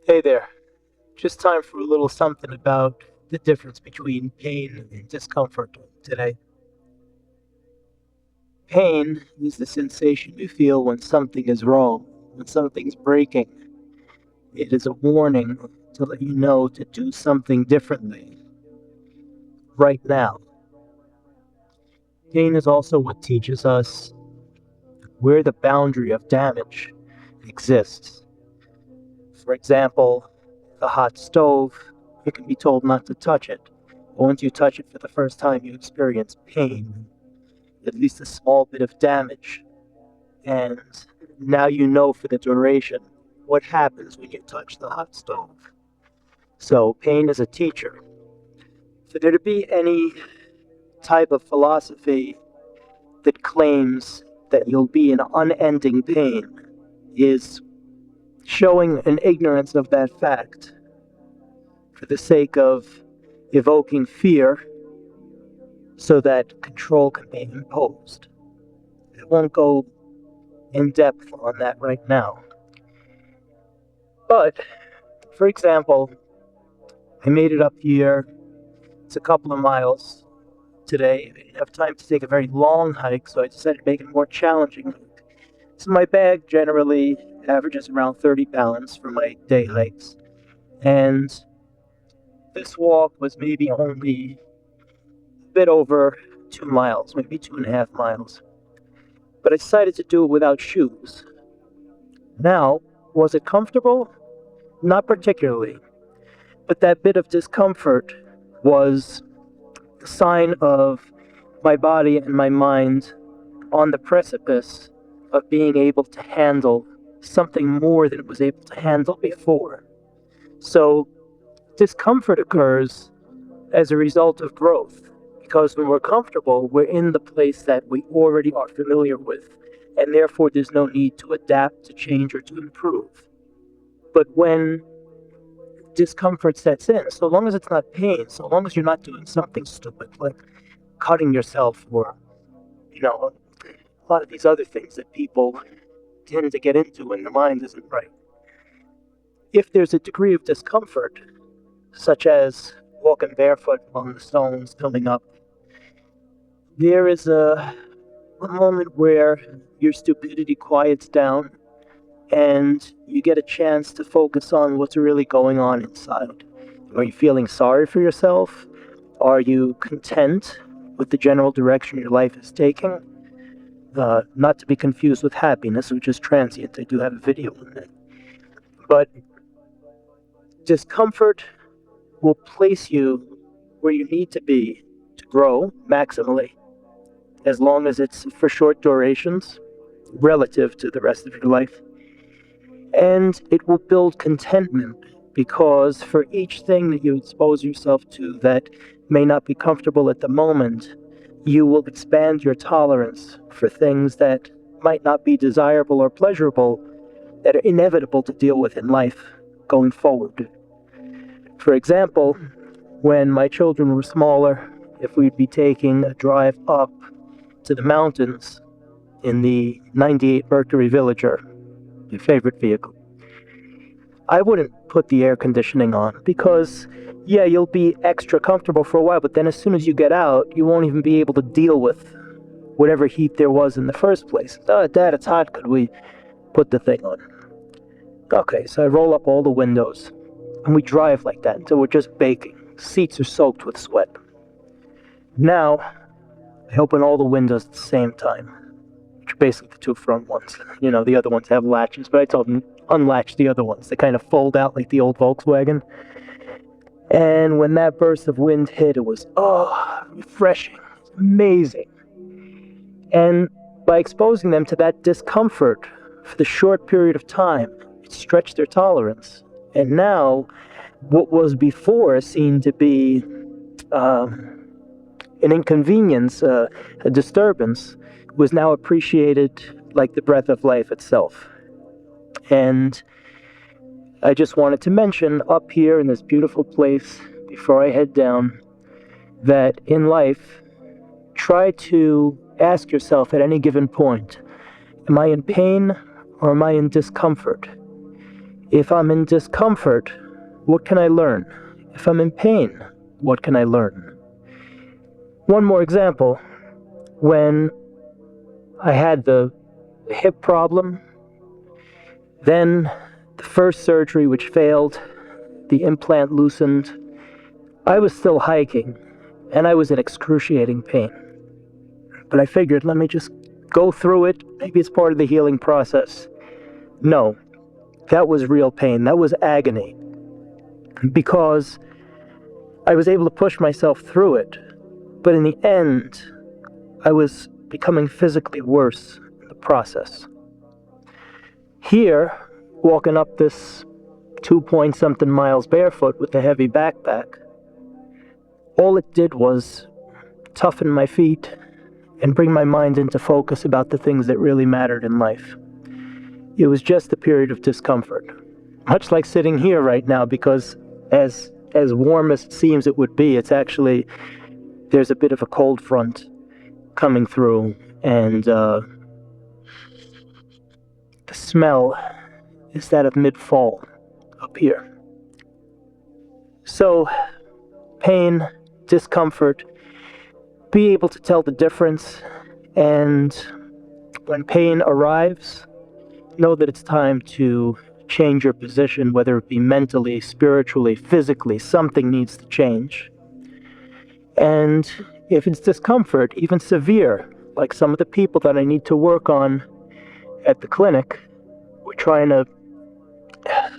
Hey there. Just time for a little something about the difference between pain and discomfort today. Pain is the sensation you feel when something is wrong, when something's breaking. It is a warning to let you know to do something differently right now. Pain is also what teaches us where the boundary of damage exists. For example, the hot stove, you can be told not to touch it. But once you touch it for the first time, you experience pain, at least a small bit of damage. And now you know for the duration what happens when you touch the hot stove. So pain is a teacher. For there to be any type of philosophy that claims that you'll be in unending pain is showing an ignorance of that fact for the sake of evoking fear so that control can be imposed. I won't go in depth on that right now. But, for example, I made it up here. It's a couple of miles today. I didn't have time to take a very long hike, so I decided to make it a more challenging hike. So my bag generally averages around 30 pounds for my day hikes. And this walk was maybe only a bit over 2 miles, maybe 2.5 miles. But I decided to do it without shoes. Now, was it comfortable? Not particularly. But that bit of discomfort was the sign of my body and my mind on the precipice of being able to handle something more than it was able to handle before. So, discomfort occurs as a result of growth, because when we're comfortable, we're in the place that we already are familiar with, and therefore there's no need to adapt, to change, or to improve. But when discomfort sets in, so long as it's not pain, so long as you're not doing something stupid like cutting yourself or, a lot of these other things that people tend to get into when the mind isn't right. If there's a degree of discomfort, such as walking barefoot on the stones coming up, there is a moment where your stupidity quiets down and you get a chance to focus on what's really going on inside. Are you feeling sorry for yourself? Are you content with the general direction your life is taking? Not to be confused with happiness, which is transient. I do have a video on that. But discomfort will place you where you need to be to grow maximally, as long as it's for short durations relative to the rest of your life. And it will build contentment, because for each thing that you expose yourself to that may not be comfortable at the moment, you will expand your tolerance for things that might not be desirable or pleasurable, that are inevitable to deal with in life going forward. For example, when my children were smaller, if we'd be taking a drive up to the mountains in the 98 Mercury Villager, my favorite vehicle, I wouldn't put the air conditioning on because, yeah, you'll be extra comfortable for a while, but then as soon as you get out, you won't even be able to deal with whatever heat there was in the first place. Dad, it's hot. Could we put the thing on? Okay, so I roll up all the windows, and we drive like that until we're just baking. Seats are soaked with sweat. Now, I open all the windows at the same time, which are basically the two front ones. The other ones have latches, but I told them unlatch the other ones. They kind of fold out like the old Volkswagen. And when that burst of wind hit, it was, refreshing, amazing. And by exposing them to that discomfort for the short period of time, it stretched their tolerance. And now, what was before seen to be an inconvenience, a disturbance, was now appreciated like the breath of life itself. And I just wanted to mention up here in this beautiful place, before I head down, that in life, try to ask yourself at any given point, am I in pain or am I in discomfort? If I'm in discomfort, what can I learn? If I'm in pain, what can I learn? One more example. When I had the hip problem, then the first surgery which failed, the implant loosened, I was still hiking, and I was in excruciating pain. But I figured, let me just go through it. Maybe it's part of the healing process. No, that was real pain. That was agony. Because I was able to push myself through it. But in the end, I was becoming physically worse in the process. Here, walking up this 2-point-something miles barefoot with a heavy backpack, all it did was toughen my feet and bring my mind into focus about the things that really mattered in life. It was just a period of discomfort. Much like sitting here right now, because as warm as it seems it would be, it's actually, there's a bit of a cold front coming through, and the smell is that of mid-fall up here. So, pain, discomfort, be able to tell the difference, and when pain arrives, know that it's time to change your position, whether it be mentally, spiritually, physically. Something needs to change. And if it's discomfort, even severe, like some of the people that I need to work on at the clinic, we're trying to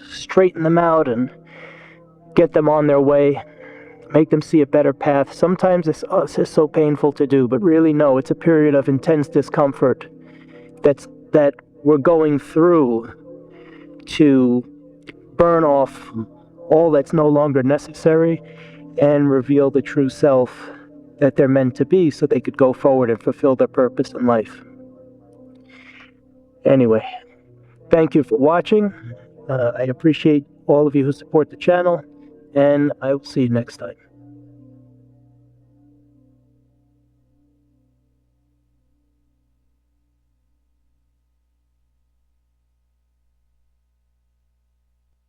straighten them out and get them on their way, make them see a better path. Sometimes it's so painful to do, but really no, it's a period of intense discomfort that we're going through to burn off all that's no longer necessary and reveal the true self that they're meant to be, so they could go forward and fulfill their purpose in life. Anyway, thank you for watching. I appreciate all of you who support the channel, and I will see you next time.